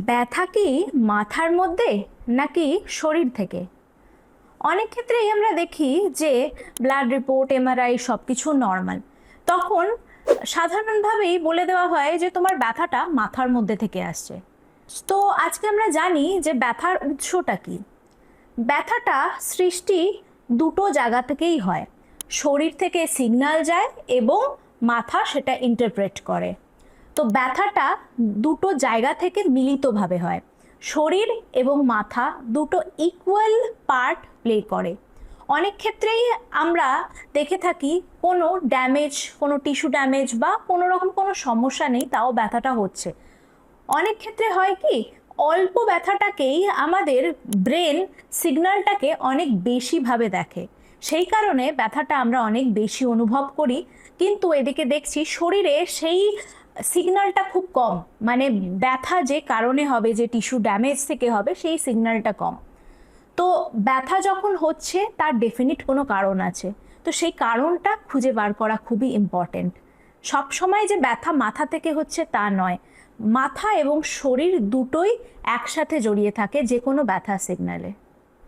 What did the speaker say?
ব্যথা কি মাথার মধ্যে নাকি শরীর থেকে? অনেক ক্ষেত্রেই আমরা দেখি যে ব্লাড রিপোর্ট, এমআরআই সব কিছু নর্মাল। তখন সাধারণভাবেই বলে দেওয়া হয় যে তোমার ব্যথাটা মাথার মধ্যে থেকে আসছে। তো আজকে আমরা জানি যে ব্যথার উৎসটা কি। ব্যথাটা সৃষ্টি দুটো জায়গা থেকেই হয়, শরীর থেকে সিগন্যাল যায় এবং মাথা সেটা ইন্টারপ্রেট করে। তো ব্যথাটা দুটো জায়গা থেকে মিলিতভাবে হয়, শরীর এবং মাথা দুটো ইকুয়াল পার্ট প্লে করে। অনেক ক্ষেত্রেই আমরা দেখে থাকি কোনো ড্যামেজ, কোনো টিস্যু ড্যামেজ বা কোনো রকম কোনো সমস্যা নেই, তাও ব্যথাটা হচ্ছে। অনেক ক্ষেত্রে হয় কি, অল্প ব্যথাটাকেই আমাদের ব্রেন সিগন্যালটাকে অনেক বেশিভাবে দেখে, সেই কারণে ব্যথাটা আমরা অনেক বেশি অনুভব করি। কিন্তু এদিকে দেখছি শরীরে সেই সিগন্যালটা খুব কম, মানে ব্যথা যে কারণে হবে, যে টিস্যু ড্যামেজ থেকে হবে, সেই সিগন্যালটা কম। তো ব্যথা যখন হচ্ছে তার ডেফিনিট কোনো কারণ আছে, তো সেই কারণটা খুঁজে বার করা খুবই ইম্পর্টেন্ট। সব সময় যে ব্যথা মাথা থেকে হচ্ছে তা নয়, মাথা এবং শরীর দুটোই একসাথে জড়িয়ে থাকে যে কোনো ব্যথা সিগন্যালে।